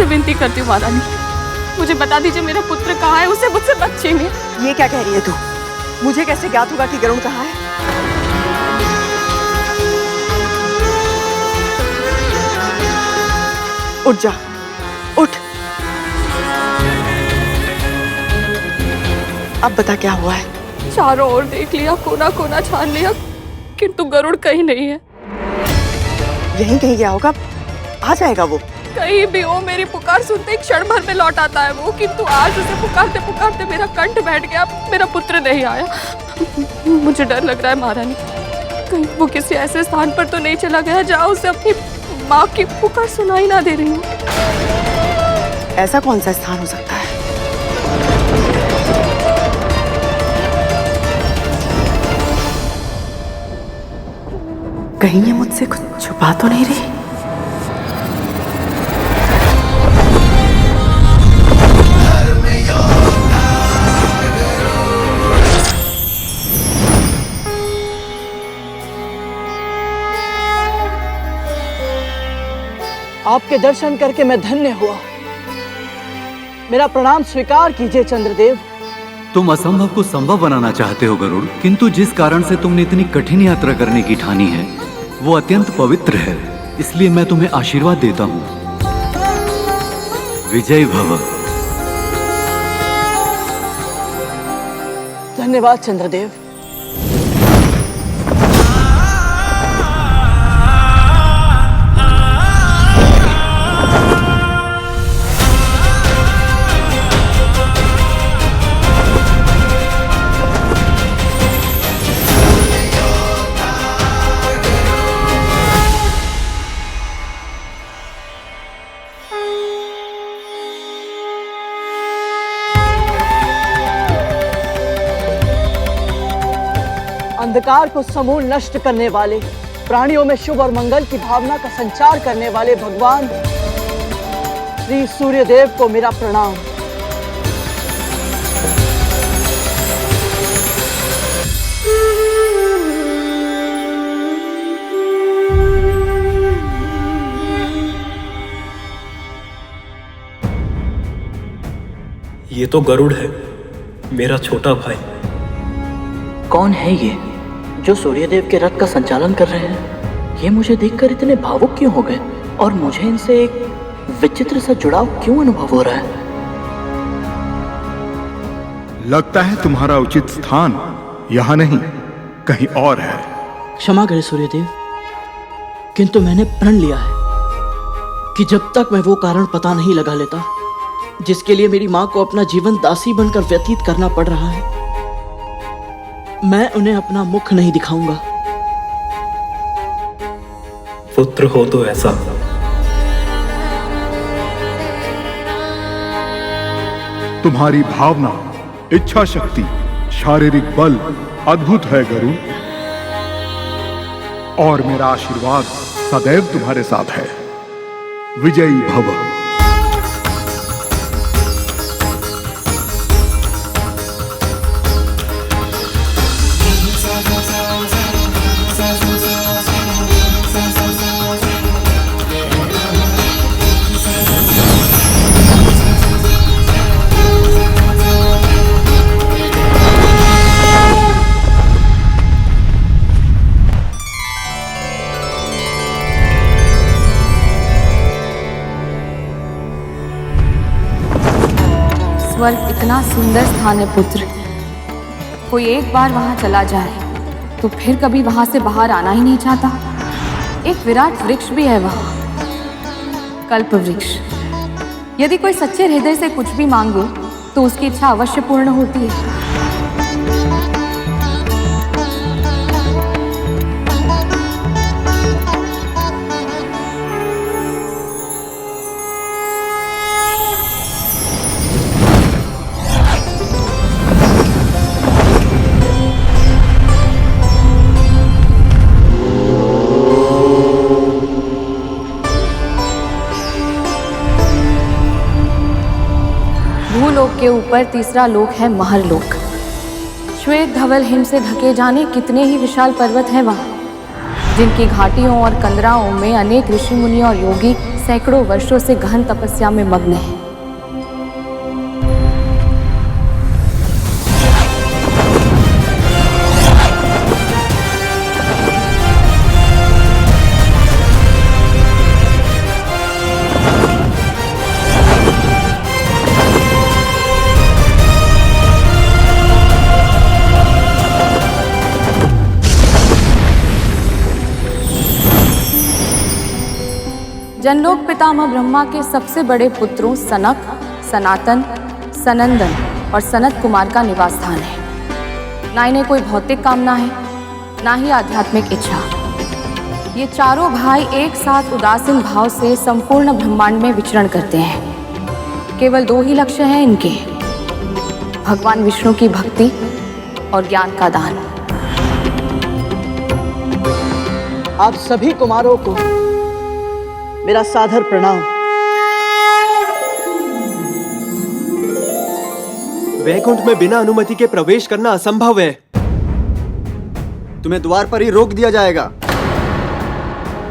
विनती करती हूँ महारानी, मुझे बता दीजिए मेरा पुत्र कहाँ है, उसे मुझसे मत छीनिए। ये क्या कह रही है तू? मुझे कैसे ज्ञात होगा कि गरुड़ कहाँ है? उठ जा, उठ। अब बता क्या हुआ है? चारों ओर देख लिया, कोना कोना छान लिया, किंतु गरुड़ कहीं नहीं है। यहीं कहीं गया होगा, आ जाएगा वो। कहीं भी हो, मेरी पुकार सुनते ही क्षण भर में लौट आता है वो, किंतु आज उसे पुकारते पुकारते मेरा कंठ बैठ गया, मेरा पुत्र नहीं आया। मुझे डर लग रहा है महारानी, कहीं वो किसी ऐसे स्थान पर तो नहीं चला गया जहाँ उसे अपनी माँ की पुकार सुनाई ना दे रही हो। ऐसा कौन सा स्थान हो सकता है? कहीं ये मुझसे कुछ छुपा तो नहीं रही? आपके दर्शन करके मैं धन्य हुआ। मेरा प्रणाम स्वीकार कीजिए चंद्रदेव। तुम असंभव को संभव बनाना चाहते हो गरुड़, किंतु जिस कारण से तुमने इतनी कठिन यात्रा करने की ठानी है वो अत्यंत पवित्र है, इसलिए मैं तुम्हें आशीर्वाद देता हूँ। विजय भव। धन्यवाद चंद्रदेव। अंधकार को समूल नष्ट करने वाले, प्राणियों में शुभ और मंगल की भावना का संचार करने वाले भगवान श्री सूर्यदेव को मेरा प्रणाम। ये तो गरुड़ है, मेरा छोटा भाई। कौन है ये जो सूर्यदेव के रथ का संचालन कर रहे हैं? ये मुझे देखकर इतने भावुक क्यों हो गए और मुझे इनसे एक विचित्र सा जुड़ाव क्यों अनुभव हो रहा है? लगता है तुम्हारा उचित स्थान यहाँ नहीं, कहीं और है। क्षमा करें सूर्यदेव, किंतु मैंने प्रण लिया है कि जब तक मैं वो कारण पता नहीं लगा लेता जिसके लिए मेरी माँ को अपना जीवन दासी बनकर व्यतीत करना पड़ रहा है, मैं उन्हें अपना मुख नहीं दिखाऊंगा। पुत्र हो तो ऐसा। तुम्हारी भावना, इच्छा शक्ति, शारीरिक बल अद्भुत है गरुड़, और मेरा आशीर्वाद सदैव तुम्हारे साथ है। विजयी भव। स्वर्ग इतना सुंदर स्थान है पुत्र, कोई एक बार वहां चला जाए तो फिर कभी वहां से बाहर आना ही नहीं चाहता। एक विराट वृक्ष भी है वहां, कल्प वृक्ष। यदि कोई सच्चे हृदय से कुछ भी मांगे तो उसकी इच्छा अवश्य पूर्ण होती है। भूलोक के ऊपर तीसरा लोक है महरलोक। श्वेत धवल हिम से ढके जाने कितने ही विशाल पर्वत हैं वहाँ, जिनकी घाटियों और कंदराओं में अनेक ऋषि मुनि और योगी सैकड़ों वर्षों से गहन तपस्या में मग्न है। जनलोक पितामह ब्रह्मा के सबसे बड़े पुत्रों सनक, सनातन, सनंदन और सनत कुमार का निवास स्थान है। ना इन्हें कोई भौतिक कामना है, ना ही आध्यात्मिक इच्छा। ये चारों भाई एक साथ उदासीन भाव से संपूर्ण ब्रह्मांड में विचरण करते हैं। केवल दो ही लक्ष्य हैं इनके, भगवान विष्णु की भक्ति और ज्ञान का दान। आप सभी कुमारों को मेरा सादर प्रणाम। वैकुंठ में बिना अनुमति के प्रवेश करना असंभव है। तुम्हें द्वार पर ही रोक दिया जाएगा।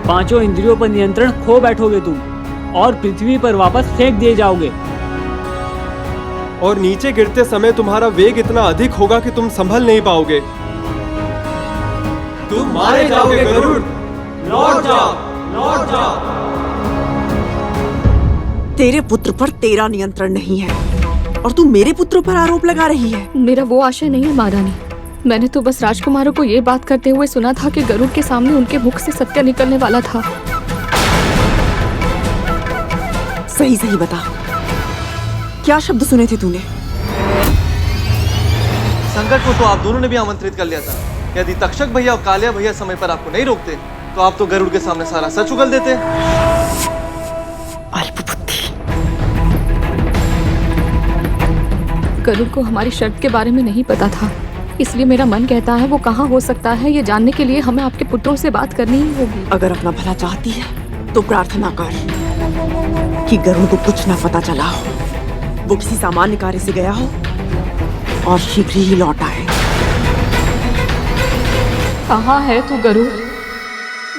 पांचों इंद्रियों पर नियंत्रण खो बैठोगे तुम और पृथ्वी पर वापस फेंक दिए जाओगे। और नीचे गिरते समय तुम्हारा वेग इतना अधिक होगा कि तुम संभल नहीं पाओगे। तुम मारे जाओगे गरुड़। लौट जाओ, लौट जाओ। तेरे पुत्र पर तेरा नियंत्रण नहीं है और तू मेरे पुत्रों पर आरोप लगा रही है। मेरा वो आशय नहीं है महारानी। मैंने तो बस राजकुमारों को ये बात करते हुए सुना था कि गरुड़ के सामने उनके मुख से सत्य निकलने वाला था। सही सही बता, क्या शब्द सुने थे तूने? संकट को तो आप दोनों ने भी आमंत्रित कर लिया था। यदि तक्षक भैया और कालिया भैया समय पर आपको नहीं रोकते तो आप तो गरुड़ के सामने सारा सच उगल देते। अल्पबुद्धि। गरुड़ को हमारी शर्त के बारे में नहीं पता था, इसलिए मेरा मन कहता है वो कहाँ हो सकता है ये जानने के लिए हमें आपके पुत्रों से बात करनी ही होगी। अगर अपना भला चाहती है तो प्रार्थना कर कि गरुड़ को कुछ ना पता चला हो, वो किसी सामान्य कार्य से गया हो और शीघ्र ही लौट आए। कहाँ है तू गरुड़?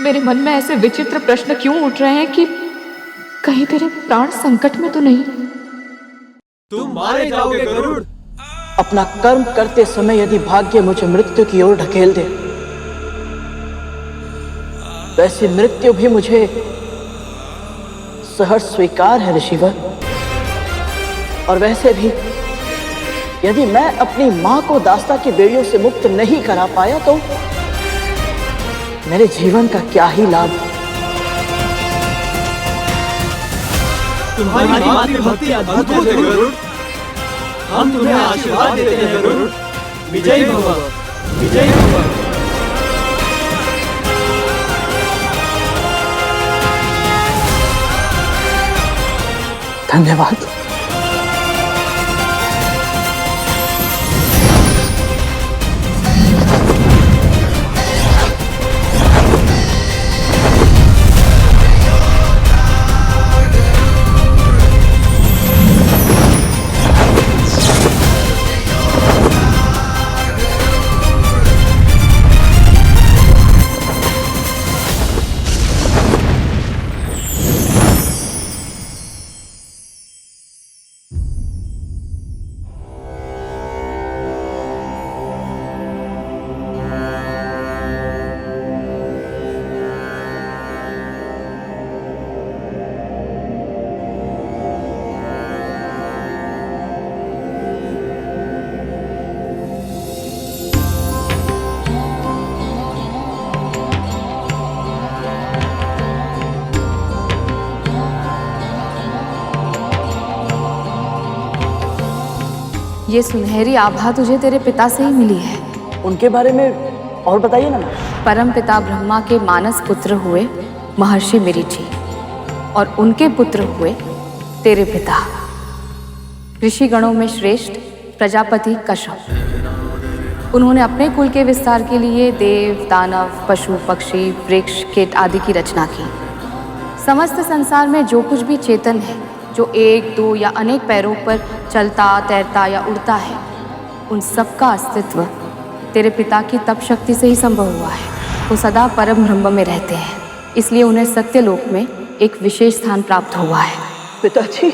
मेरे मन में ऐसे विचित्र प्रश्न क्यों उठ रहे हैं कि कहीं तेरे प्राण संकट में तो नहीं? तुम मारे जाओगे गरुड़। अपना कर्म करते समय यदि भाग्य मुझे मृत्यु की ओर ढकेल दे, वैसे मृत्यु भी मुझे सहर्ष स्वीकार है ऋषिवर। और वैसे भी यदि मैं अपनी मां को दास्ता की बेड़ियों से मुक्त नहीं करा पाया तो मेरे जीवन का क्या ही लाभ। तुम्हारी मां की भक्ति अद्भुत है गरुड़। हम तुम्हें आशीर्वाद देते हैं गरुड़। विजयी भव, विजयी भव। धन्यवाद। ये सुनहरी आभा तुझे तेरे पिता से ही मिली है। उनके बारे में और बताइए ना। परम पिता ब्रह्मा के मानस पुत्र हुए महर्षि मरीचि और उनके पुत्र हुए तेरे पिता ऋषि गणों में श्रेष्ठ प्रजापति कश्यप। उन्होंने अपने कुल के विस्तार के लिए देव, दानव, पशु, पक्षी, वृक्ष, कीट आदि की रचना की। समस्त संसार में जो कुछ भी चेतन है, जो एक, दो या अनेक पैरों पर चलता, तैरता या उड़ता है, उन सब का अस्तित्व तेरे पिता की तप शक्ति से ही संभव हुआ है। वो सदा परम ब्रह्म में रहते हैं, इसलिए उन्हें सत्यलोक में एक विशेष स्थान प्राप्त हुआ है। पिताजी,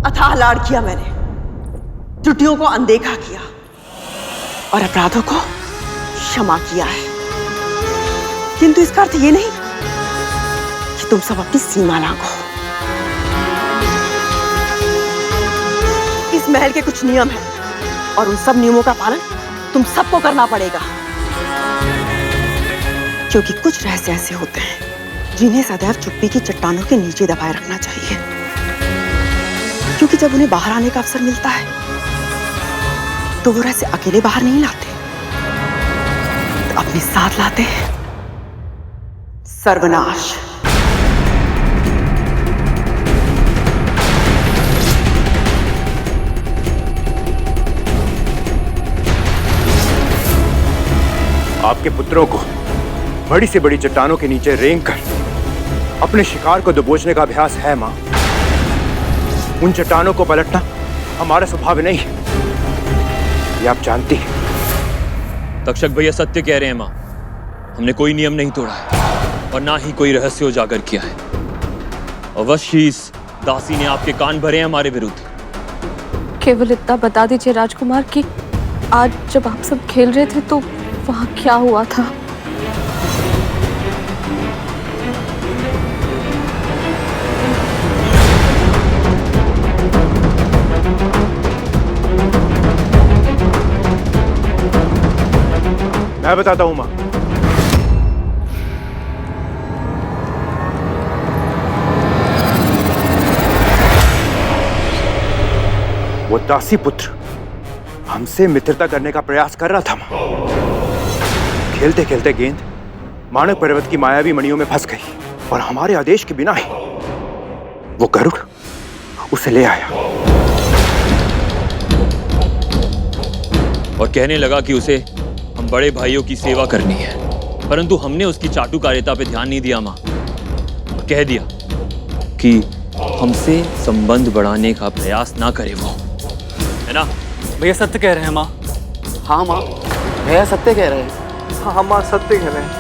अथाह लाड़ किया मैंने, त्रुटियों को अनदेखा किया और अपराधों को क्षमा किया है, किंतु इसका अर्थ ये नहीं कि तुम सब अपनी सीमा लांघो। इस महल के कुछ नियम हैं और उन सब नियमों का पालन तुम सबको करना पड़ेगा, क्योंकि कुछ रहस्य ऐसे होते हैं जिन्हें सदैव चुप्पी की चट्टानों के नीचे दबाए रखना चाहिए, क्योंकि जब उन्हें बाहर आने का अवसर मिलता है तो वो रहस्य अकेले बाहर नहीं लाते, तो अपने साथ लाते हैं सर्वनाश। आपके पुत्रों को बड़ी से बड़ी चट्टानों के नीचे रेंग कर अपने शिकार को दबोचने का अभ्यास है मां। उन चट्टानों को पलटना हमारा स्वभाव नहीं है, ये आप जानती हैं। तक्षक भैया सत्य कह रहे हैं मां, हमने कोई नियम नहीं तोड़ा है और ना ही कोई रहस्य उजागर किया है। अवश्य इस दासी ने आपके कान भरे हैं हमारे विरुद्ध। केवल इतना बता दीजिए राजकुमार कि आज जब आप सब खेल रहे थे तो वहां क्या हुआ था? मैं बताता हूं मां। वो दासी पुत्र हमसे मित्रता करने का प्रयास कर रहा था मां। खेलते खेलते गेंद मानक पर्वत की मायावी मणियों में फंस गई और हमारे आदेश के बिना ही वो गरुड़ उसे ले आया और कहने लगा कि उसे हम बड़े भाइयों की सेवा करनी है, परंतु हमने उसकी चाटुकारिता पे ध्यान नहीं दिया मां। कह दिया कि हमसे संबंध बढ़ाने का प्रयास ना करे वो, है ना? भैया सत्य कह रहे हैं माँ। हाँ माँ, भैया सत्य कह रहे हैं। हाँ माँ सत्य कह रहे हैं।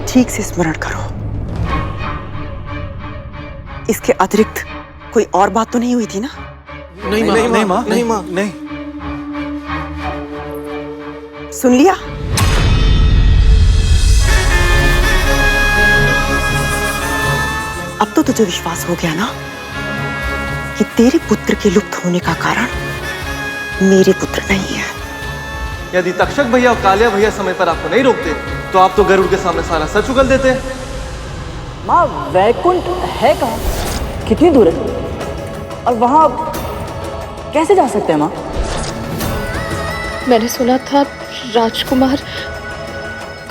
ठीक से स्मरण करो, इसके अतिरिक्त कोई और बात तो नहीं हुई थी ना? नहीं माँ, नहीं माँ, नहीं माँ, नहीं। सुन लिया? अब तो तुझे विश्वास हो गया ना कि तेरे पुत्र के लुप्त होने का कारण मेरे पुत्र नहीं है। यदि तक्षक भैया और कालिया भैया समय पर आपको नहीं रोकते तो आप तो गरुड़ के सामने सारा सच उगल देते। माँ, वैकुंठ है कहाँ? कितनी दूर है? और वहाँ कैसे जा सकते हैं माँ? मैंने सुना था राजकुमार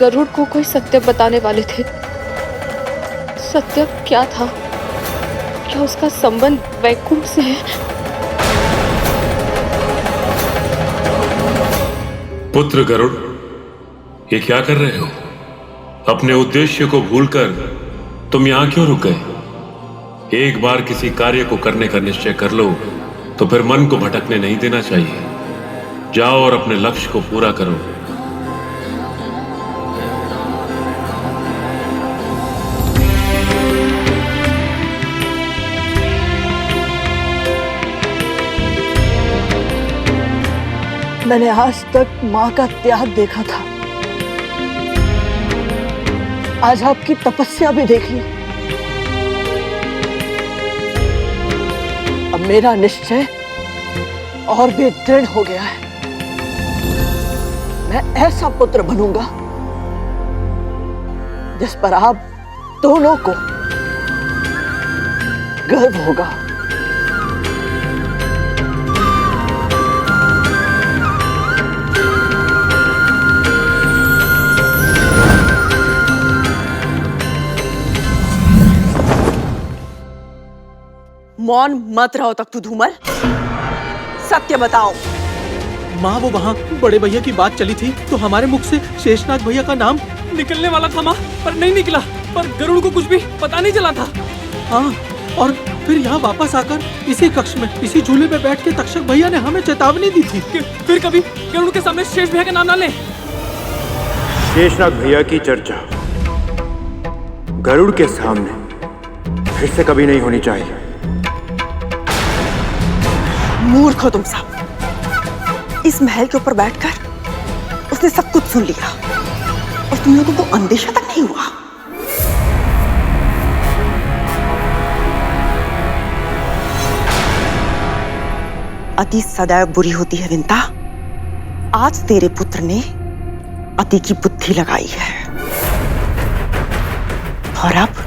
गरुड़ को कोई सत्य बताने वाले थे। सत्य क्या था? क्या उसका संबंध वैकुंठ से है? पुत्र गरुड़, ये क्या कर रहे हो? अपने उद्देश्य को भूलकर तुम यहाँ क्यों रुक गए? एक बार किसी कार्य को करने का निश्चय कर लो तो फिर मन को भटकने नहीं देना चाहिए। जाओ और अपने लक्ष्य को पूरा करो। मैंने आज तक माँ का त्याग देखा था, आज आपकी तपस्या भी देख ली। अब मेरा निश्चय और भी दृढ़ हो गया है। मैं ऐसा पुत्र बनूंगा जिस पर आप दोनों को गर्व होगा। मौन मत रहो तक तू धूमल, सत्य बताओ। माँ, वो वहाँ बड़े भैया की बात चली थी तो हमारे मुख से शेषनाग भैया का नाम निकलने वाला था माँ, पर नहीं निकला। पर गरुड़ को कुछ भी पता नहीं चला था। हाँ, और फिर यहाँ वापस आकर इसी कक्ष में इसी झूले पे बैठ के तक्षक भैया ने हमें चेतावनी दी थी कि फिर कभी गरुड़ के सामने शेष भैया का नाम ना ले। शेषनाग भैया की चर्चा गरुड़ के सामने फिर से कभी नहीं होनी चाहिए। मूर्ख हो तुम सब। इस महल के ऊपर बैठकर उसने सब कुछ सुन लिया और तुम लोगों को अंदेशा तक नहीं हुआ। अति सदैव बुरी होती है विंता। आज तेरे पुत्र ने अति की बुद्धि लगाई है और अब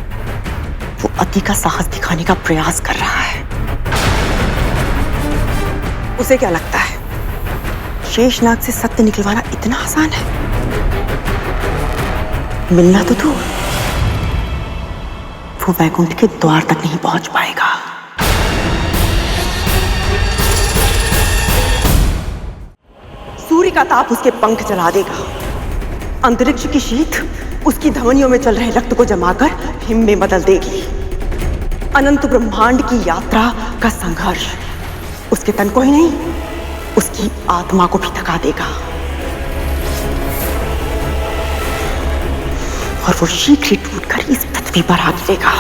वो अति का साहस दिखाने का प्रयास कर रहा है। उसे क्या लगता है शेषनाग से सत्य निकलवाना इतना आसान है? मिलना तो दूर, वो वैकुंठ के द्वार तक नहीं पहुंच पाएगा। सूर्य का ताप उसके पंख जला देगा। अंतरिक्ष की शीत उसकी धमनियों में चल रहे रक्त को जमाकर हिम में बदल देगी। अनंत ब्रह्मांड की यात्रा का संघर्ष उसके तन को ही नहीं, उसकी आत्मा को भी थका देगा और वो शीघ्र ही टूटकर इस पृथ्वी पर आ गिरेगा।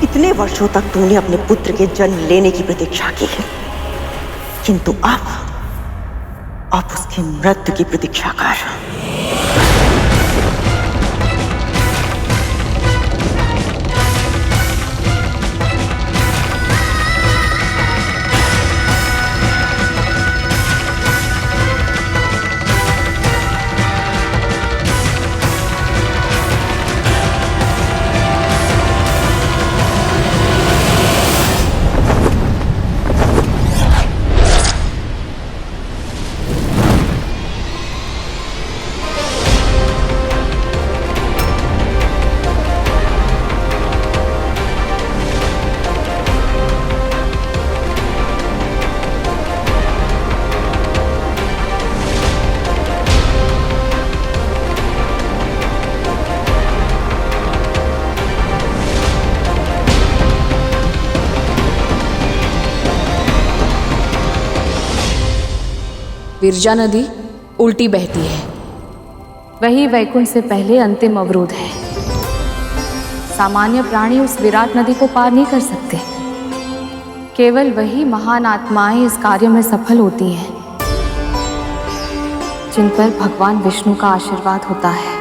इतने वर्षों तक तूने अपने पुत्र के जन्म लेने की प्रतीक्षा की है, किंतु अब उसकी मृत्यु की प्रतीक्षा कर। विरजा नदी उल्टी बहती है, वही वैकुंठ से पहले अंतिम अवरोध है। सामान्य प्राणी उस विराट नदी को पार नहीं कर सकते। केवल वही महान आत्माएं इस कार्य में सफल होती हैं जिन पर भगवान विष्णु का आशीर्वाद होता है।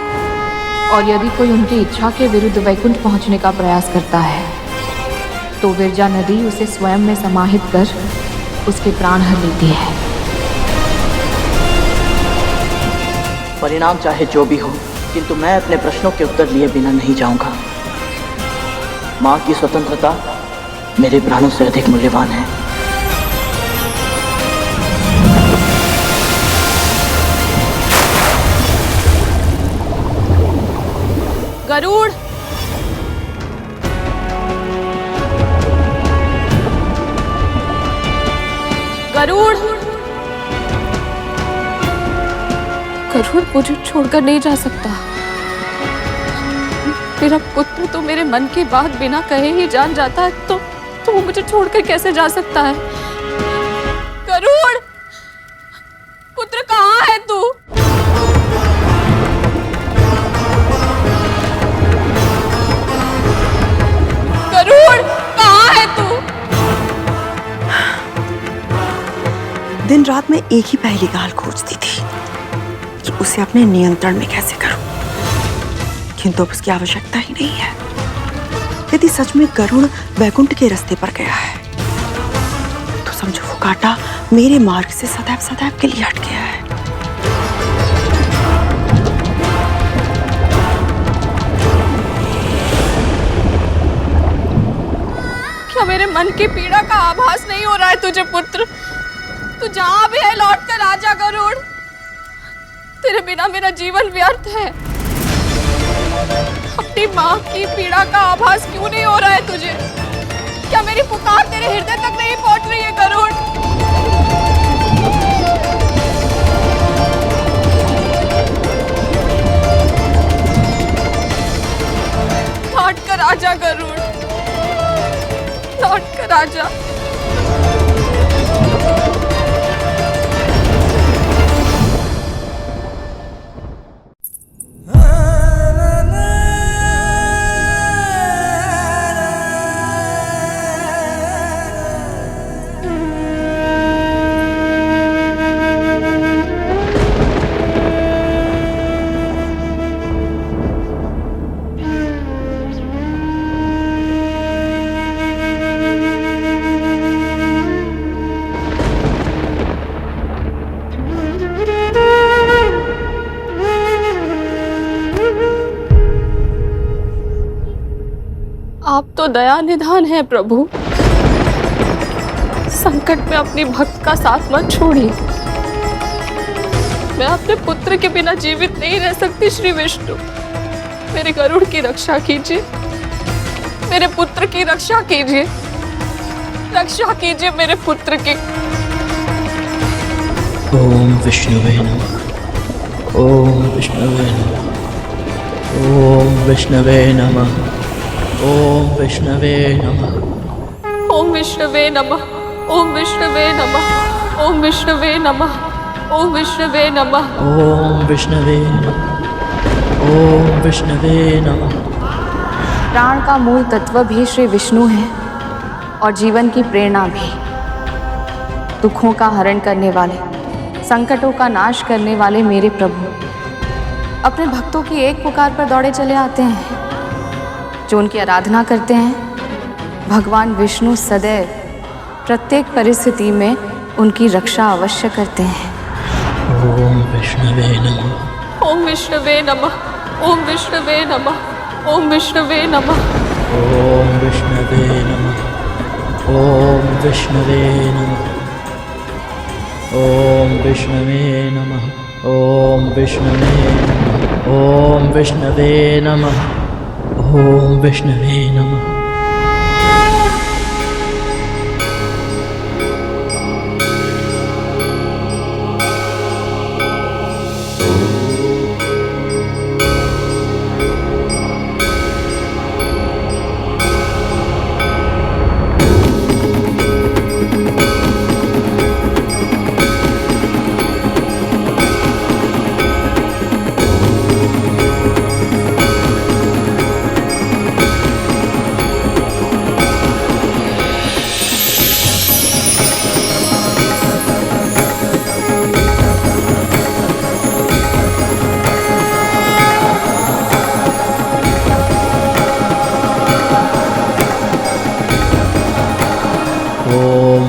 और यदि कोई उनकी इच्छा के विरुद्ध वैकुंठ पहुंचने का प्रयास करता है तो विरजा नदी उसे स्वयं में समाहित कर उसके प्राण हर लेती है। परिणाम चाहे जो भी हो, किंतु मैं अपने प्रश्नों के उत्तर लिए बिना नहीं जाऊंगा। मां की स्वतंत्रता मेरे प्राणों से अधिक मूल्यवान है। गरुड़, गरुड़, गरुड़ मुझे छोड़कर नहीं जा सकता। मेरा पुत्र तो मेरे मन की बात बिना कहे ही जान जाता है, तो वो मुझे छोड़कर कैसे जा सकता है? गरुड़, पुत्र कहाँ है तू? गरुड़, कहाँ है तू? दिन रात में एक ही पहली गाल खोजती थी कि उसे अपने नियंत्रण में कैसे करूं, किंतु अब उसकी आवश्यकता ही नहीं है। यदि सच में गरुड़ वैकुंठ के रास्ते पर गया है तो समझो वो कांटा मेरे मार्ग से सदैव सदैव के लिए हट गया है। क्या मेरे मन की पीड़ा का आभास नहीं हो रहा है तुझे पुत्र? तू जहां भी है लौट कर आजा गरुड़। तेरे बिना मेरा जीवन व्यर्थ है। अपनी माँ की पीड़ा का आभास क्यों नहीं हो रहा है तुझे? क्या मेरी पुकार तेरे हृदय तक नहीं पहुंच रही है गरुड़? आजा गरुड़, लौट कर आजा। आप तो दया निधान है प्रभु, संकट में अपनी भक्त का साथ मत छोड़िए। मैं अपने पुत्र के बिना जीवित नहीं रह सकती। श्री विष्णु, मेरे गरुड़ की रक्षा कीजिए, मेरे पुत्र की रक्षा कीजिए, रक्षा कीजिए मेरे पुत्र की। ओम विष्णुवे नमः, ओम विष्णुवे नमः, ओम विष्णुवे नमः, ओम विष्णुवे नमः, ओम विष्णुवे नमः, ओम विष्णुवे नमः, ओम विष्णुवे नमः, ओम विष्णुवे नमः, ओम विष्णुवे नमः, ओम विष्णुवे नमः। प्राण का मूल तत्व भी श्री विष्णु है और जीवन की प्रेरणा भी। दुखों का हरण करने वाले, संकटों का नाश करने वाले मेरे प्रभु अपने भक्तों की एक पुकार पर दौड़े चले आते हैं। जो उनकी आराधना करते हैं, भगवान विष्णु सदैव प्रत्येक परिस्थिति में उनकी रक्षा अवश्य करते हैं। ओम विष्णुवे नमः, ओम विष्णुवे नमः, ओम विष्णुवे नमः, ओम विष्णुवे नमः, ओम विष्णुवे नमः, ओम विष्णुवे नमः, ओम विष्णुवे नमः, ओम विष्णुवे नमः, ओम विष्णुवे नमः, ओम विष्णुवे नमः।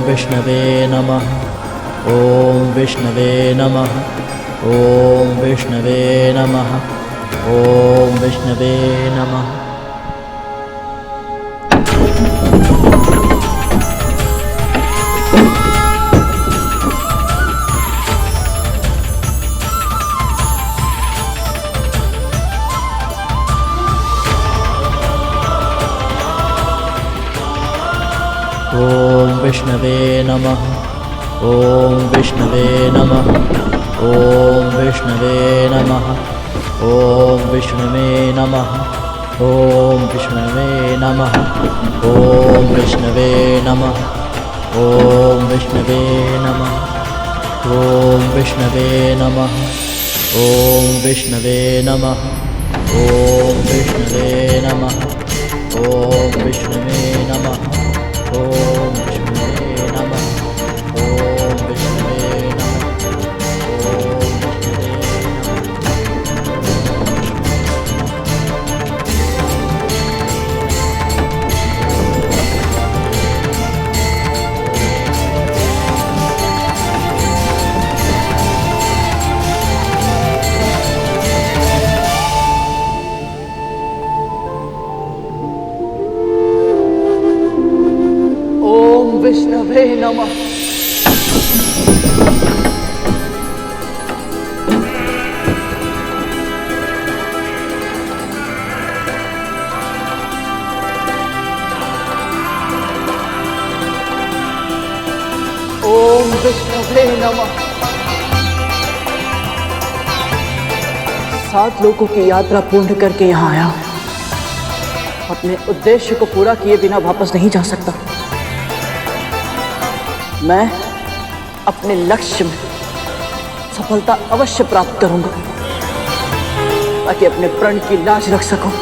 विष्णवे नमः, ओम विष्णवे नमः, ओम विष्णवे नमः, ओम विष्णवे नमः। ओम विष्णवे नमः, ओम विष्णवे नमः, ओम विष्णवे नमः, ओम विष्णवे नमः, ओम विष्णवे नमः, ओम विष्णवे नमः, ओम विष्णवे नमः, ओम विष्णवे नमः, ओम विष्णवे नमः, ओम विष्णवे नमः, ओम विष्णवे नमः, ओम विष्णुवे नमः, ओम विष्णुवे नमः, ओम विष्णुवे नमः। ओम विष्णुवे नमः। 7 लोगों की यात्रा पूर्ण करके यहाँ आया, अपने उद्देश्य को पूरा किए बिना वापस नहीं जा सकता। मैं अपने लक्ष्य में सफलता अवश्य प्राप्त करूंगा ताकि अपने प्रण की लाज रख सकूं।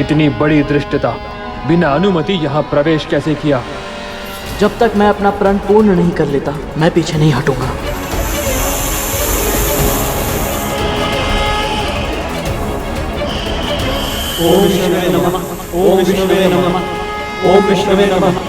इतनी बड़ी दृष्टता बिना अनुमति यहाँ प्रवेश कैसे किया? जब तक मैं अपना प्रण पूर्ण नहीं कर लेता मैं पीछे नहीं हटूंगा। ओम विष्णुवे नमः, ओम विष्णुवे नमः, ओम विष्णुवे नमः।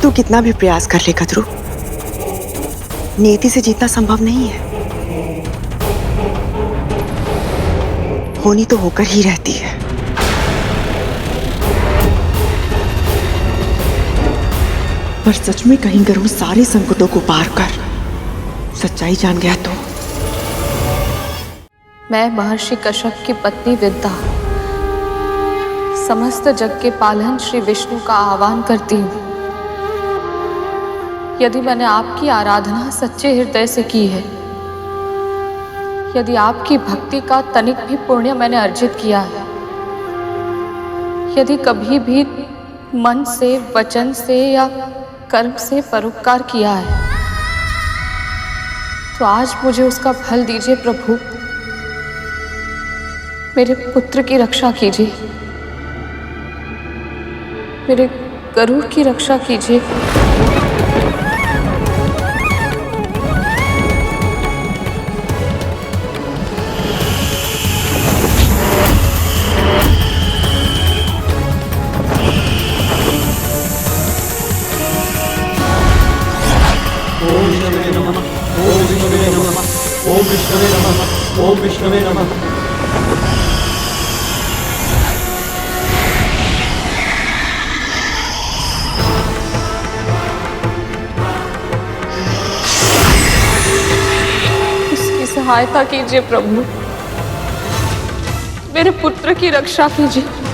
तू कितना भी प्रयास कर ले कद्रू, नियति से जीतना संभव नहीं है। होनी तो होकर ही रहती है। पर सच में कहीं गरुड़ सारे संकटों को पार कर सच्चाई जान गया तो? मैं महर्षि कश्यप की पत्नी विद्या समस्त जग के पालन श्री विष्णु का आह्वान करती हूँ। यदि मैंने आपकी आराधना सच्चे हृदय से की है, यदि आपकी भक्ति का तनिक भी पुण्य मैंने अर्जित किया है, यदि कभी भी मन से, वचन से या कर्म से परोपकार किया है, तो आज मुझे उसका फल दीजिए प्रभु। मेरे पुत्र की रक्षा कीजिए, मेरे गरुड़ की रक्षा कीजिए। ओम विष्णुवे नमः, ओम विष्णुवे नमः, ओम विष्णुवे नमः, ओम विष्णुवे नमः। उसकी सहायता कीजिए प्रभु, मेरे पुत्र की रक्षा कीजिए।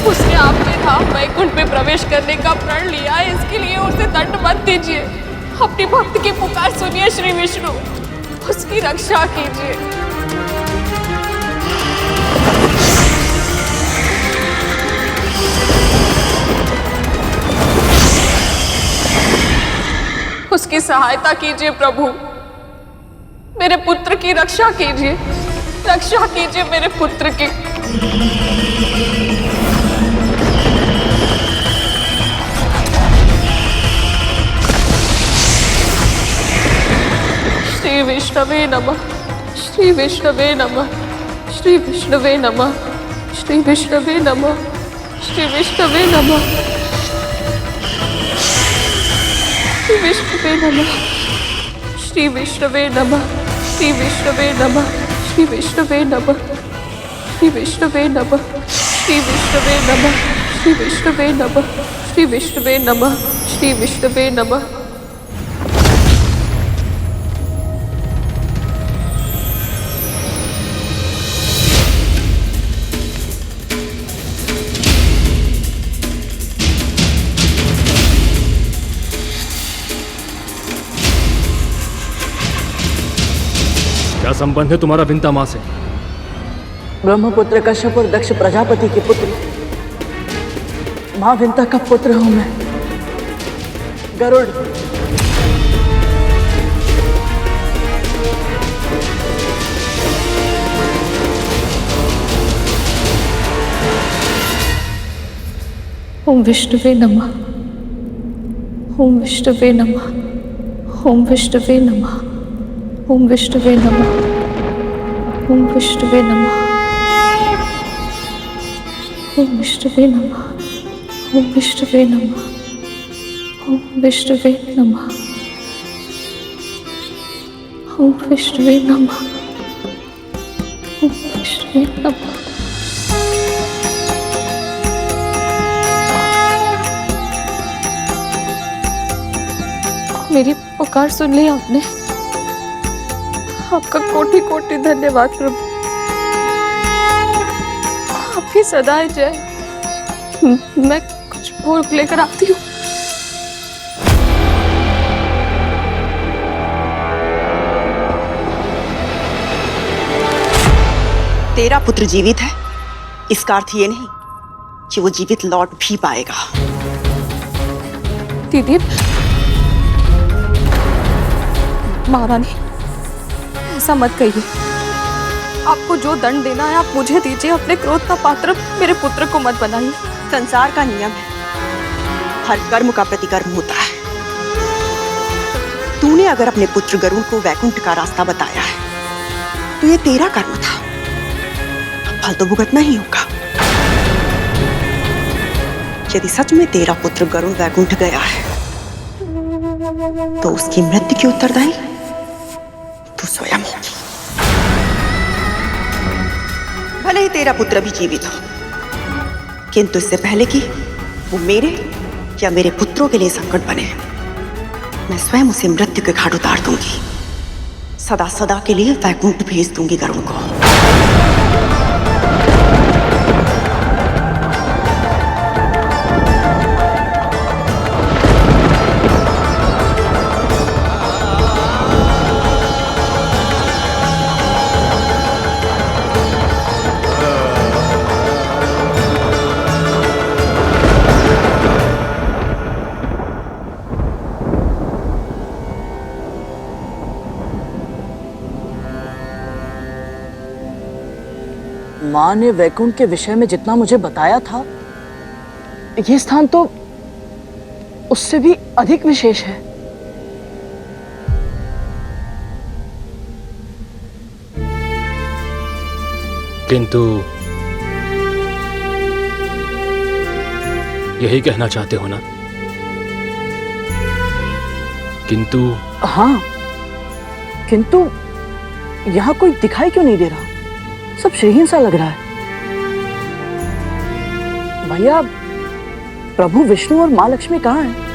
उसने आपके धाम वैकुंठ में प्रवेश करने का प्रण लिया है, इसके लिए उसे दंड मत दीजिए। अपनी भक्त की पुकार सुनिए श्री विष्णु, उसकी रक्षा कीजिए। उसकी सहायता कीजिए प्रभु, मेरे पुत्र की रक्षा कीजिए, रक्षा कीजिए मेरे पुत्र की। श्री विष्णवे नमः, श्री विष्णवे नमः, श्री विष्णवे नमः, श्री विष्णवे नमः, श्री विष्णवे नमः, श्री विष्णवे नमः, श्री विष्णवे नमः, श्री विष्णवे नमः, श्री विष्णवे नमः, श्री विष्णवे नमः, श्री विष्णवे नमः, श्री विष्णवे नमः, श्री विष्णवे नमः, श्री विष्णवे नमः। क्या संबंध है तुम्हारा विंता माँ से? ब्रह्मपुत्र कश्यप और दक्ष प्रजापति के पुत्र माँ विंता का पुत्र हूं मैं, गरुड़। ओम विष्णुवे नमः। ओम विष्णुवे नमः। ओम विष्णुवे नमः। ओम विष्णुवे नमः। ओम विष्णुवे नमः। ओम विष्णुवे नमः। ओम विष्णुवे नमः। ओम विष्णुवे नमः। ओम विष्णुवे नमः। ओम विष्णुवे नमः। मेरी पुकार सुन ली आपने। आपका कोटि कोटि धन्यवाद प्रभु। आपकी सदाएं जय। मैं कुछ भोग लेकर आती हूँ। तेरा पुत्र जीवित है, इसका अर्थ ये नहीं कि वो जीवित लौट भी पाएगा। दीदी, महारानी, ऐसा मत कहिए। आपको जो दंड देना है आप मुझे दीजिए। अपने क्रोध का पात्र मेरे पुत्र को मत बनाइए। संसार का नियम है, हर कर्म का प्रतिकर्म होता है। तूने अगर अपने पुत्र गरुड़ को वैकुंठ का रास्ता बताया है तो ये तेरा कर्म था, फल तो भुगतना ही होगा। यदि सच में तेरा पुत्र गरुड़ वैकुंठ गया है तो उसकी मृत्यु की उत्तरदायी तू स्वयं होगी। भले ही तेरा पुत्र भी जीवित हो, किंतु इससे पहले कि वो मेरे या मेरे पुत्रों के लिए संकट बने, मैं स्वयं उसे मृत्यु के घाट उतार दूंगी। सदा सदा के लिए वैकुंठ भेज दूंगी गरुड़ को। माँ ने वैकुंठ के विषय में जितना मुझे बताया था, ये स्थान तो उससे भी अधिक विशेष है। किंतु यही कहना चाहते हो ना? किंतु? हाँ, किंतु यहाँ कोई दिखाई क्यों नहीं दे रहा? सब श्रीहीन सा लग रहा है। भैया, प्रभु विष्णु और माँ लक्ष्मी कहाँ हैं?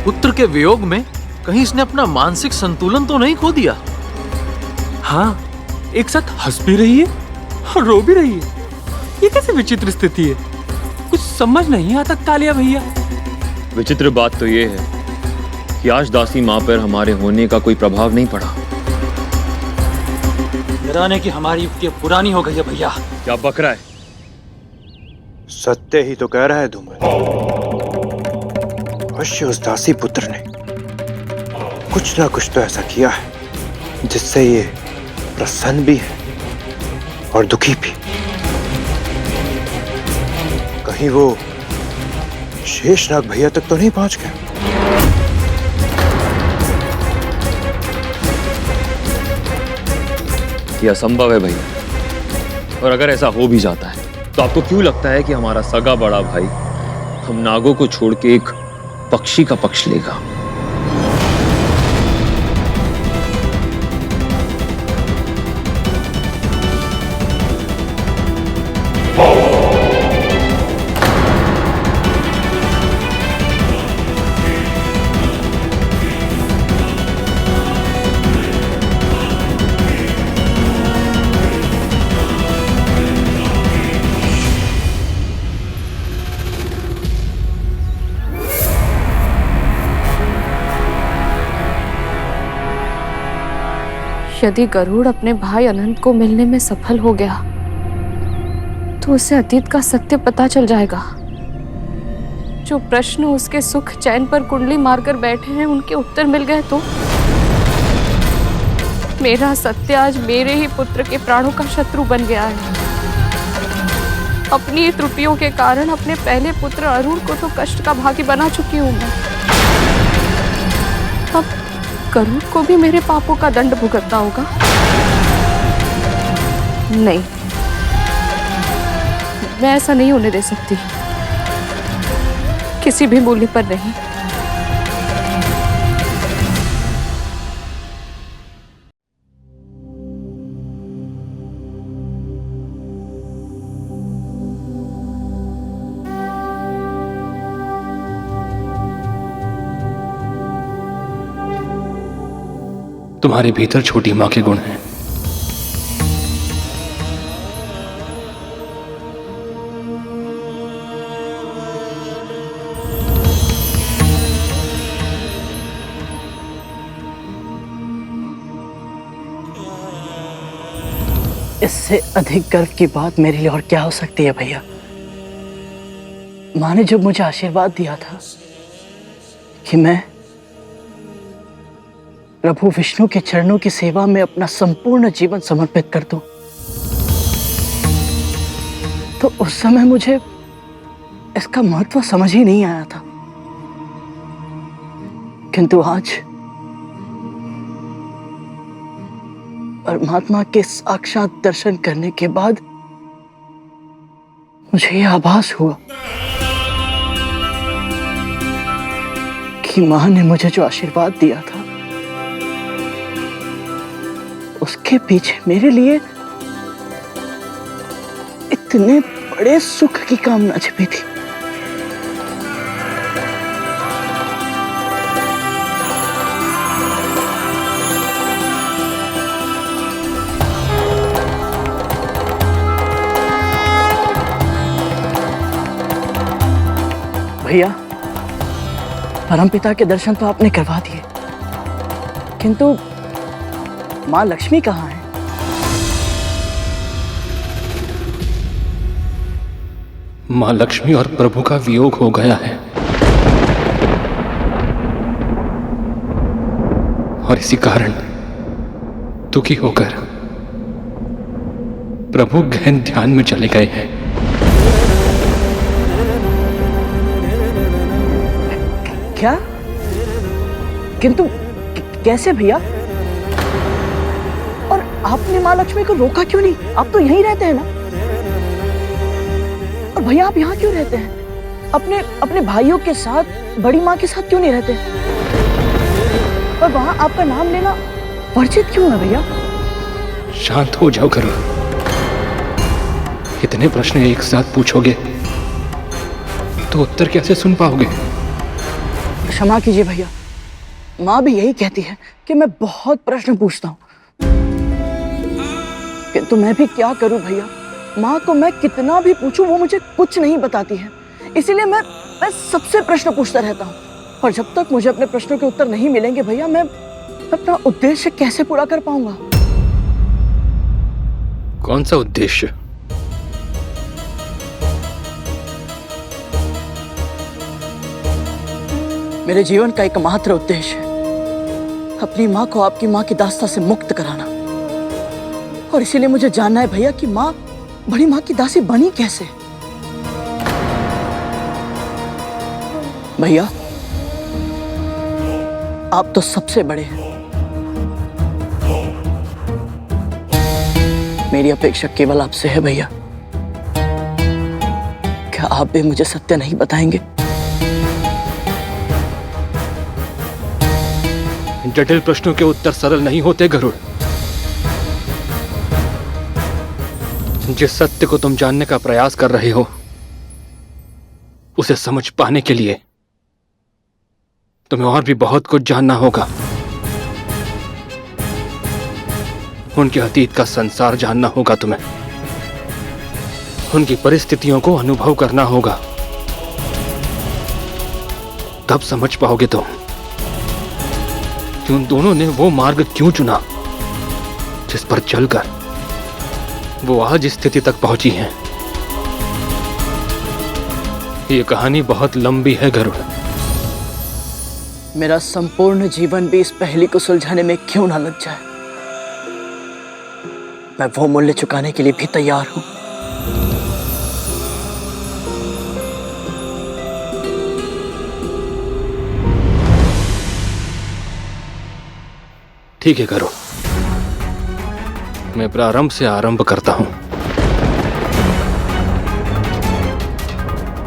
पुत्र के वियोग में कहीं इसने अपना मानसिक संतुलन तो नहीं खो दिया? हाँ, एक साथ हंस भी रही है और रो भी रही है। ये कैसे विचित्र स्थिति है, कुछ समझ नहीं आता कालिया भैया। विचित्र बात तो ये है कि आज दासी माँ पर हमारे होने का कोई प्रभाव नहीं पड़ा। डराने की हमारी युक्ति पुरानी हो गई है भैया। क्या बक रहा है? सत्य ही तो कह रहा है धूमल। अवश्य उस दासी पुत्र ने कुछ ना कुछ तो ऐसा किया है जिससे ये प्रसन्न भी है और दुखी भी। कहीं वो शेषनाग भैया तक तो नहीं पहुंच गया? यह असंभव है भैया, और अगर ऐसा हो भी जाता है तो आपको क्यों लगता है कि हमारा सगा बड़ा भाई हम नागों को छोड़ के एक पक्षी का पक्ष लेगा? यदि गरुड़ अपने भाई अनंत को मिलने में सफल हो गया तो उसे अतीत का सत्य पता चल जाएगा। जो प्रश्न उसके सुख चैन पर कुंडली मारकर बैठे हैं उनके उत्तर मिल गए तो मेरा सत्य आज मेरे ही पुत्र के प्राणों का शत्रु बन गया है। अपनी त्रुटियों के कारण अपने पहले पुत्र अरुण को तो कष्ट का भागी बना चुकी हूं मैं। अब गरुड़ को भी मेरे पापों का दंड भुगतना होगा। नहीं, मैं ऐसा नहीं होने दे सकती, किसी भी मूल्य पर नहीं। तुम्हारे भीतर छोटी माँ के गुण हैं। इससे अधिक गर्व की बात मेरे लिए और क्या हो सकती है भैया। माँ ने जब मुझे आशीर्वाद दिया था कि मैं प्रभु विष्णु के चरणों की सेवा में अपना संपूर्ण जीवन समर्पित कर दूं, तो उस समय मुझे इसका महत्व समझ ही नहीं आया था। किंतु आज परमात्मा के साक्षात दर्शन करने के बाद मुझे यह आभास हुआ कि मां ने मुझे जो आशीर्वाद दिया था उसके पीछे मेरे लिए इतने बड़े सुख की कामना छिपी थी। भैया, परमपिता के दर्शन तो आपने करवा दिए, किंतु माँ लक्ष्मी कहाँ है? माँ लक्ष्मी और प्रभु का वियोग हो गया है, और इसी कारण दुखी होकर प्रभु गहन ध्यान में चले गए हैं। क्या? किंतु कैसे भैया? और आपने माँ लक्ष्मी को रोका क्यों नहीं? आप तो यहीं रहते हैं ना। और भैया आप यहाँ क्यों रहते हैं? अपने भाइयों के साथ, बड़ी माँ के साथ क्यों नहीं रहते? और वहां आपका नाम लेना वर्जित क्यों है भैया? शांत हो जाओ गरुड़। इतने प्रश्न एक साथ पूछोगे तो उत्तर कैसे सुन पाओगे? क्षमा कीजिए भैया, माँ भी यही कहती है कि मैं बहुत प्रश्न पूछता हूँ, किंतु मैं भी क्या करूँ भैया। माँ को मैं कितना भी पूछूं वो मुझे कुछ नहीं बताती है, इसीलिए मैं सबसे प्रश्न पूछता रहता हूँ। और जब तक मुझे अपने प्रश्नों के उत्तर नहीं मिलेंगे भैया, मैं अपना उद्देश्य कैसे पूरा कर पाऊंगा? कौन सा उद्देश्य? मेरे जीवन का एकमात्र उद्देश्य है अपनी माँ को आपकी माँ की दास्ता से मुक्त कराना। और इसीलिए मुझे जानना है भैया कि माँ बड़ी माँ की दासी बनी कैसे? भैया आप तो सबसे बड़े हैं, मेरी अपेक्षा केवल आपसे है भैया। क्या आप भी मुझे सत्य नहीं बताएंगे? जटिल प्रश्नों के उत्तर सरल नहीं होते गरुड़। जिस सत्य को तुम जानने का प्रयास कर रहे हो उसे समझ पाने के लिए तुम्हें और भी बहुत कुछ जानना होगा। उनके अतीत का संसार जानना होगा तुम्हें, उनकी परिस्थितियों को अनुभव करना होगा, तब समझ पाओगे तुम कि उन दोनों ने वो मार्ग क्यों चुना जिस पर चलकर वो आज इस स्थिति तक पहुंची हैं। ये कहानी बहुत लंबी है गरुड़। मेरा संपूर्ण जीवन भी इस पहेली को सुलझाने में क्यों ना लग जाए, मैं वो मूल्य चुकाने के लिए भी तैयार हूं। ठीक है गरुड़, मैं प्रारंभ से आरंभ करता हूं।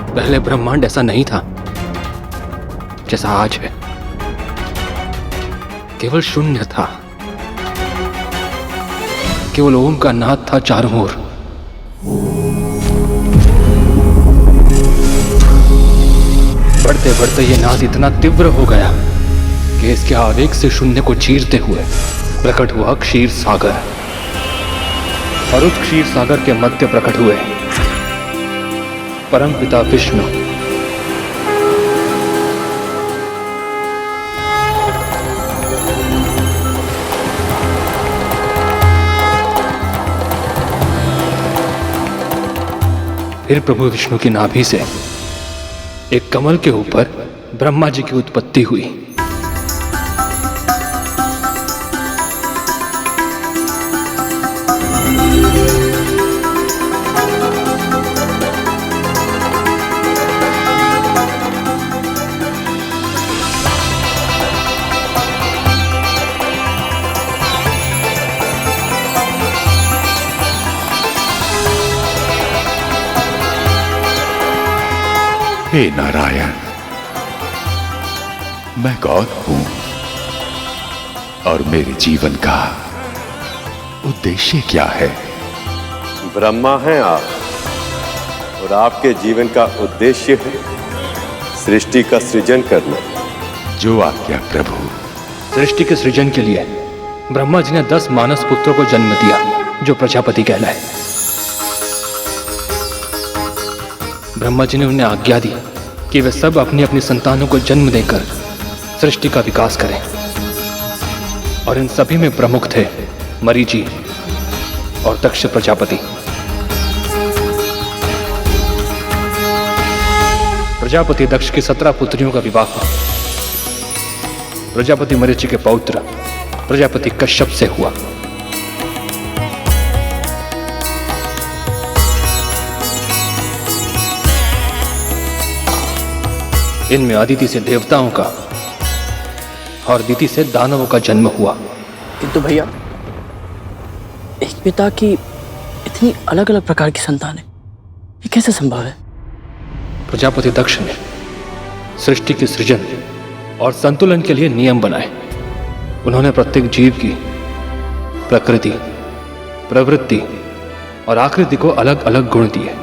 पहले ब्रह्मांड ऐसा नहीं था जैसा आज है, केवल शून्य था, केवल ओम का नाद था चारों ओर। बढ़ते बढ़ते ये नाद इतना तीव्र हो गया कि इसके आवेग से शून्य को चीरते हुए प्रकट हुआ क्षीर सागर, और उस क्षीर सागर के मध्य प्रकट हुए परमपिता विष्णु। फिर प्रभु विष्णु की नाभि से एक कमल के ऊपर ब्रह्मा जी की उत्पत्ति हुई। हे नारायण, मैं कौन हूं और मेरे जीवन का उद्देश्य क्या है? ब्रह्मा हैं आप, और आपके जीवन का उद्देश्य है सृष्टि का सृजन करना। जो आज्ञा प्रभु। सृष्टि के सृजन के लिए ब्रह्मा जी ने 10 मानस पुत्रों को जन्म दिया जो प्रजापति कहलाए। ब्रह्मा जी ने उन्हें आज्ञा दी कि वे सब अपनी अपनी संतानों को जन्म देकर सृष्टि का विकास करें, और इन सभी में प्रमुख थे मरीचि और दक्ष प्रजापति। प्रजापति दक्ष की 17 पुत्रियों का विवाह प्रजापति मरीचि के पौत्र प्रजापति कश्यप से हुआ। इनमें अदिति से देवताओं का और दिति से दानवों का जन्म हुआ। किंतु भैया, एक पिता की इतनी अलग अलग प्रकार की संतानें, ये कैसे संभव है? प्रजापति दक्ष ने सृष्टि के सृजन और संतुलन के लिए नियम बनाए। उन्होंने प्रत्येक जीव की प्रकृति, प्रवृत्ति और आकृति को अलग अलग गुण दिए।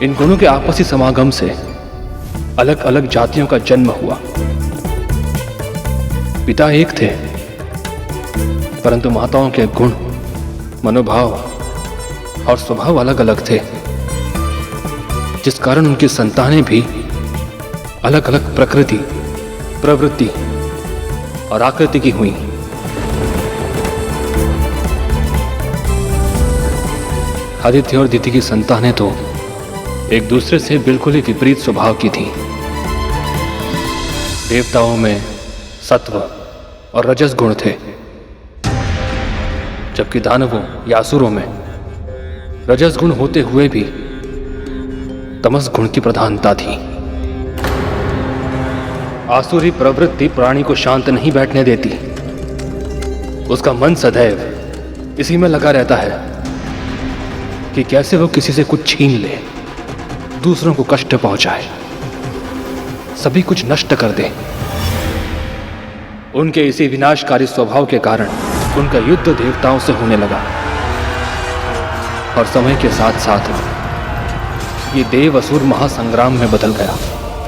इन गुणों के आपसी समागम से अलग अलग जातियों का जन्म हुआ। पिता एक थे, परंतु माताओं के गुण, मनोभाव और स्वभाव अलग अलग थे, जिस कारण उनकी संतानें भी अलग अलग प्रकृति, प्रवृत्ति और आकृति की हुई। आदित्य और दिति की संतानें तो एक दूसरे से बिल्कुल ही विपरीत स्वभाव की थीं। देवताओं में सत्व और रजस गुण थे, जबकि दानवों या असुरों में रजस गुण होते हुए भी तमस गुण की प्रधानता थी। आसुरी प्रवृत्ति प्राणी को शांत नहीं बैठने देती। उसका मन सदैव इसी में लगा रहता है कि कैसे वो किसी से कुछ छीन ले, दूसरों को कष्ट पहुंचाए, सभी कुछ नष्ट कर दे। उनके इसी विनाशकारी स्वभाव के कारण उनका युद्ध देवताओं से होने लगा और समय के साथ साथ ये देव असुर महासंग्राम में बदल गया।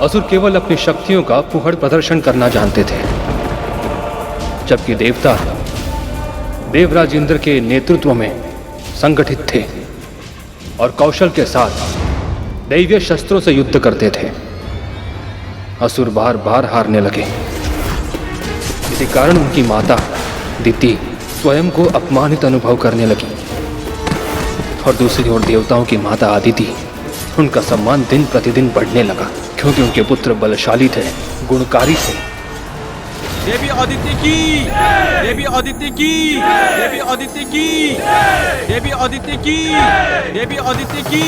असुर केवल अपनी शक्तियों का फुहड़ प्रदर्शन करना जानते थे, जबकि देवता देवराज इंद्र के नेतृत्व में संगठित थे और कौशल के साथ दैवीय शस्त्रों से युद्ध करते थे। असुर बार बार हारने लगे। इसी कारण उनकी माता दिति स्वयं को अपमानित अनुभव करने लगी और दूसरी ओर देवताओं की माता आदिति, उनका सम्मान दिन प्रतिदिन बढ़ने लगा, क्योंकि उनके पुत्र बलशाली थे, गुणकारी थे। देवी आदित्य की, देवी आदित्य की, देवी आदित्य की, देवी आदित्य की, देवी आदित्य की।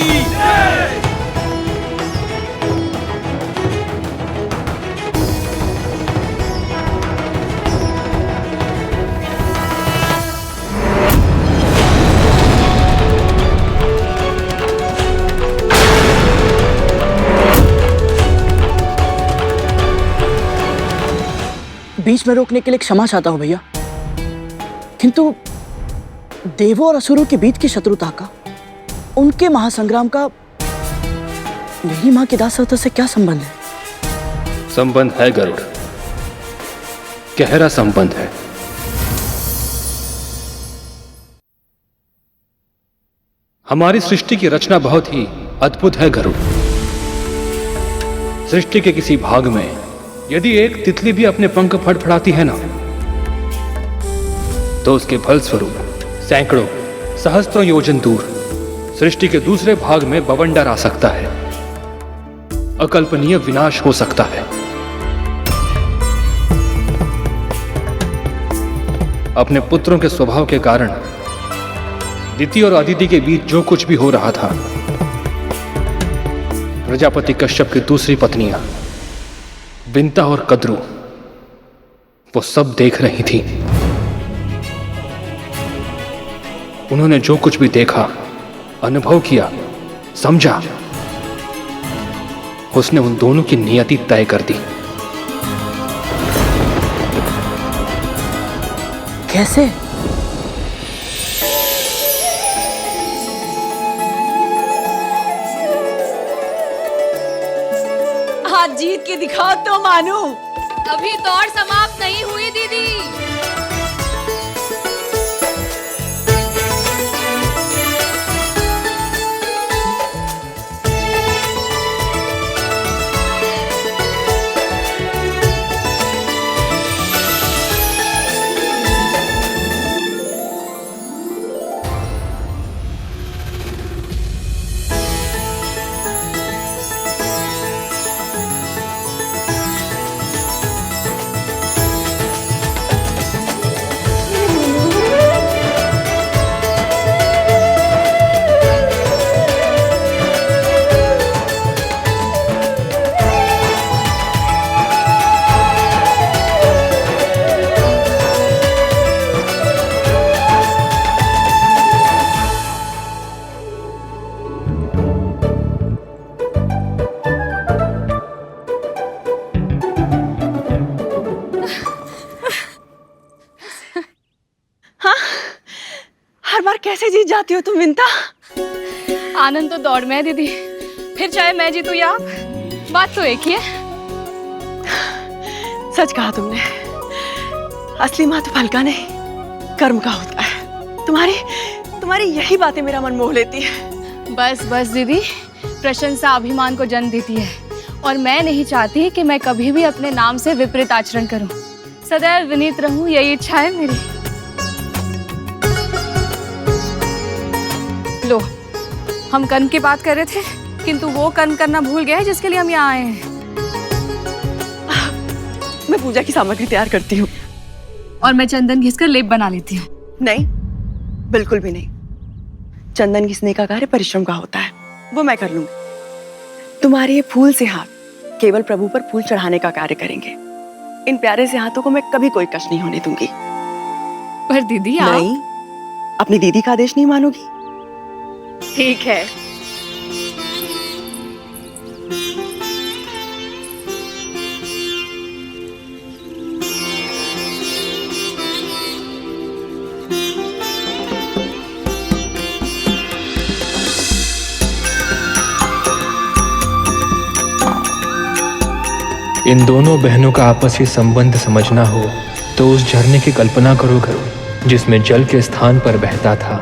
बीच में रोकने के लिए क्षमा चाहता हूं भैया, किंतु देवों और असुरों के बीच की शत्रुता का, उनके महासंग्राम का मेरी मां की दासता से क्या संबंध है? संबंध है गरुड़, गहरा संबंध है। हमारी सृष्टि की रचना बहुत ही अद्भुत है गरुड़। सृष्टि के किसी भाग में यदि एक तितली भी अपने पंख फड़फड़ाती है ना, तो उसके फलस्वरूप सैकड़ों सहस्त्रों योजन दूर सृष्टि के दूसरे भाग में बवंडर आ सकता है, अकल्पनीय विनाश हो सकता है। अपने पुत्रों के स्वभाव के कारण दिति और अदिति के बीच जो कुछ भी हो रहा था, प्रजापति कश्यप की दूसरी पत्नियां बिंता और कद्रू वो सब देख रही थी। उन्होंने जो कुछ भी देखा, अनुभव किया, समझा, उसने उन दोनों की नियति तय कर दी। कैसे? आज जीत के दिखाओ तो मानू। अभी दौड़ समाप्त नहीं हुई दीदी। कैसे जीत जाती हो तुम विंता? आनंद तो दौड़ में है दीदी, फिर चाहे मैं जीतूं या आप, बात तो एक ही है। सच कहा तुमने, असली माँ तो फलका नहीं, कर्म का होता है। तुम्हारी यही बातें मेरा मन मोह लेती है। बस बस दीदी, प्रशंसा अभिमान को जन्म देती है और मैं नहीं चाहती कि मैं कभी भी अपने नाम से विपरीत आचरण करूं। सदैव विनीत रहूं, यही इच्छा है मेरी। लो, हम कर्म की बात कर रहे थे, किंतु वो कर्म करना भूल गए जिसके लिए हम यहाँ आए हैं। मैं पूजा की सामग्री तैयार करती हूँ और मैं चंदन घिसकर लेप बना लेती हूँ। नहीं, बिल्कुल भी नहीं। चंदन घिसने का कार्य परिश्रम का होता है, वो मैं कर लूंगी। तुम्हारे ये फूल से हाथ केवल प्रभु पर फूल चढ़ाने का कार्य करेंगे। इन प्यारे से हाथों को मैं कभी कोई कष्ट नहीं होने दूंगी। पर दीदी आप... नहीं, अपनी दीदी का आदेश नहीं मानोगी? ठीक है। इन दोनों बहनों का आपसी संबंध समझना हो तो उस झरने की कल्पना करो जिसमें जल के स्थान पर बहता था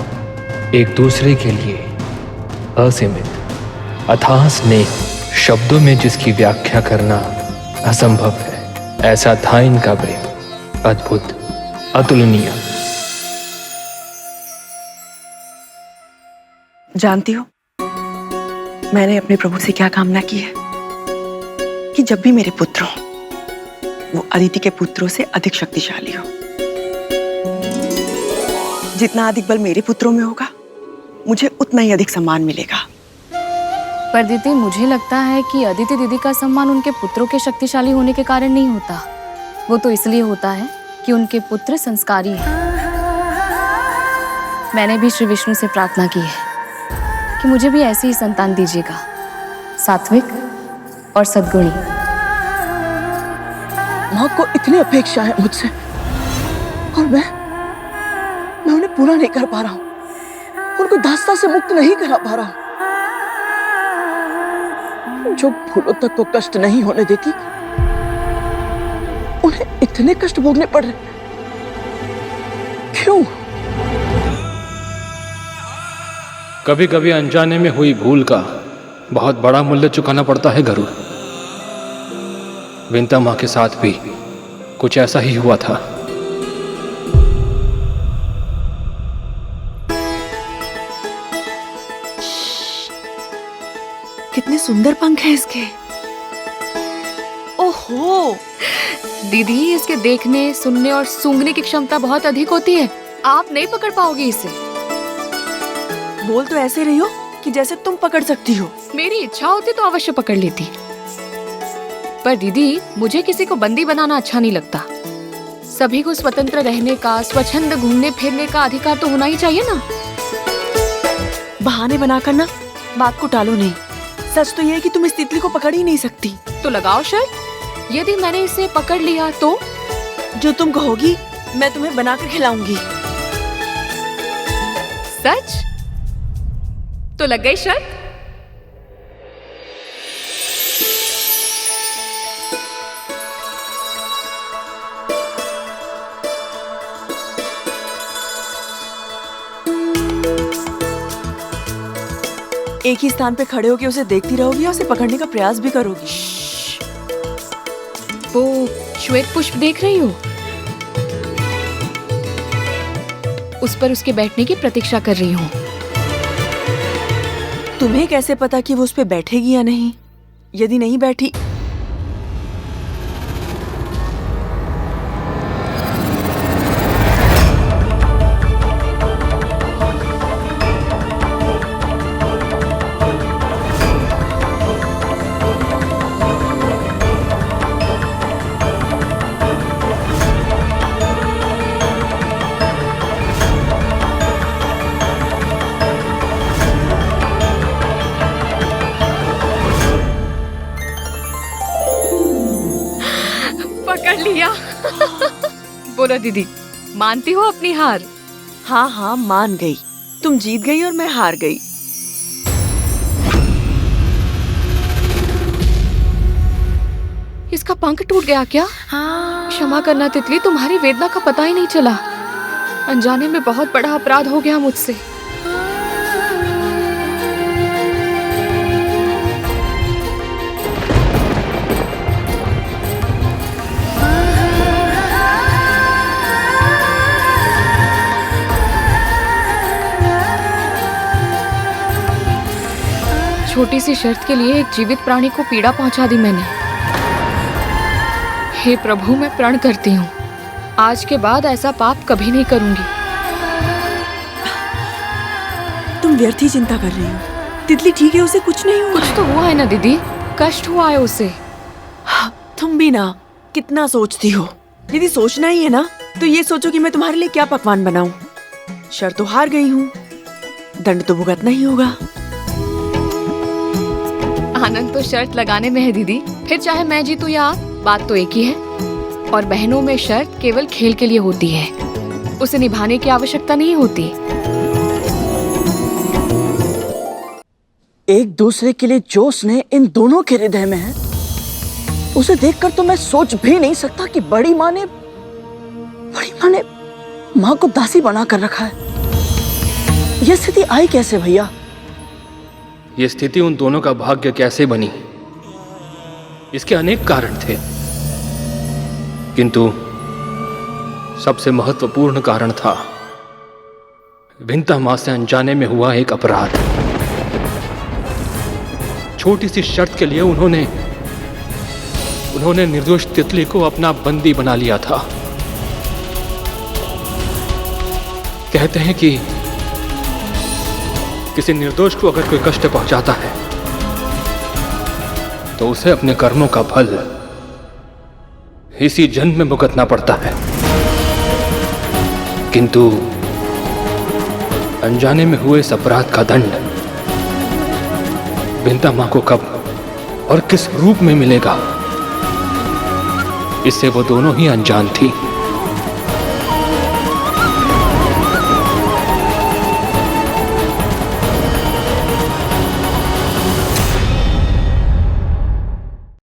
एक दूसरे के लिए असीमित अथाह स्नेह, शब्दों में जिसकी व्याख्या करना असंभव है। ऐसा था इनका प्रेम, अद्भुत, अतुलनीय। जानती हो मैंने अपने प्रभु से क्या कामना की है? कि जब भी मेरे पुत्र हो वो अदिति के पुत्रों से अधिक शक्तिशाली हो। जितना अधिक बल मेरे पुत्रों में होगा मुझे उतना ही अधिक सम्मान मिलेगा। पर दीदी, मुझे लगता है कि अदिति दीदी का सम्मान उनके पुत्रों के शक्तिशाली होने के कारण नहीं होता। वो तो इसलिए होता है कि उनके पुत्र संस्कारी हैं। मैंने भी श्री विष्णु से प्रार्थना की है कि मुझे भी ऐसी ही संतान दीजिएगा, सात्विक और सद्गुणी। माँ को इतनी अपेक्षा है मुझसे और मैं उन्हें पूरा नहीं कर पा रहा हूँ, उनको दास्ता से मुक्त नहीं करा पा रहा हूँ। जो फूलों तक को कष्ट नहीं होने देती उन्हें इतने कष्ट भोगने पड़ रहे, क्यों? कभी कभी अनजाने में हुई भूल का बहुत बड़ा मूल्य चुकाना पड़ता है गरुड़। विंता माँ के साथ भी कुछ ऐसा ही हुआ था। कितने सुंदर पंख हैं इसके। ओहो दीदी, इसके देखने, सुनने और सूंघने की क्षमता बहुत अधिक होती है। आप नहीं पकड़ पाओगे इसे। बोल तो ऐसे रही हो कि जैसे तुम पकड़ सकती हो। मेरी इच्छा होती तो अवश्य पकड़ लेती, पर दीदी मुझे किसी को बंदी बनाना अच्छा नहीं लगता। सभी को स्वतंत्र रहने का, स्वच्छंद घूमने फिरने का अधिकार तो होना ही चाहिए ना। बहाने बनाकर ना बात को टालो नहीं। सच तो ये है कि तुम इस तितली को पकड़ ही नहीं सकती। तो लगाओ शर्त। यदि मैंने इसे पकड़ लिया तो? जो तुम कहोगी मैं तुम्हें बनाकर खिलाऊंगी। सच? तो लग गई शर्त। एक ही स्थान पे खड़े होकर उसे देखती रहोगी और उसे पकड़ने का प्रयास भी करोगी। वो श्वेत पुष्प देख रही हो? उस पर उसके बैठने की प्रतीक्षा कर रही हूँ। तुम्हें कैसे पता कि वो उस पे बैठेगी या नहीं? यदि नहीं बैठी बोलो दीदी, मानती हो अपनी हार? हाँ हाँ मान गई। तुम जीत गई और मैं हार गई। इसका पंख टूट गया क्या? क्षमा करना तितली, तुम्हारी वेदना का पता ही नहीं चला। अनजाने में बहुत बड़ा अपराध हो गया मुझसे। छोटी सी शर्त के लिए एक जीवित प्राणी को पीड़ा पहुंचा दी मैंने। हे प्रभु, मैं प्रण करती हूँ, आज के बाद ऐसा पाप कभी नहीं करूंगी। तुम व्यर्थ ही चिंता कर रही हो। तितली ठीक है, उसे कुछ नहीं हुआ। कुछ तो हुआ है ना दीदी, कष्ट हुआ है उसे। तुम भी ना कितना सोचती हो। यदि सोचना ही है ना तो ये सोचो कि मैं तुम्हारे लिए क्या पकवान बनाऊं। शर्त तो हार गई हूँ, दंड तो भुगतना ही होगा। आनंद तो शर्त लगाने में है दीदी, फिर चाहे मैं जीतूं या आप, बात तो एक ही है। और बहनों में शर्त केवल खेल के लिए होती है, उसे निभाने की आवश्यकता नहीं होती। एक दूसरे के लिए जो स्नेह इन दोनों के हृदय में है, उसे देखकर तो मैं सोच भी नहीं सकता कि बड़ी माँ ने माँ को दासी बना कर रखा है। यह स्थिति आई कैसे भैया? ये स्थिति उन दोनों का भाग्य कैसे बनी, इसके अनेक कारण थे, किंतु सबसे महत्वपूर्ण कारण था विंता मां से अनजाने में हुआ एक अपराध। छोटी सी शर्त के लिए उन्होंने निर्दोष तितली को अपना बंदी बना लिया था। कहते हैं कि किसी निर्दोष को अगर कोई कष्ट पहुंचाता है तो उसे अपने कर्मों का फल इसी जन्म में भुगतना पड़ता है, किंतु अनजाने में हुए इस अपराध का दंड विंता मां को कब और किस रूप में मिलेगा, इससे वो दोनों ही अनजान थी।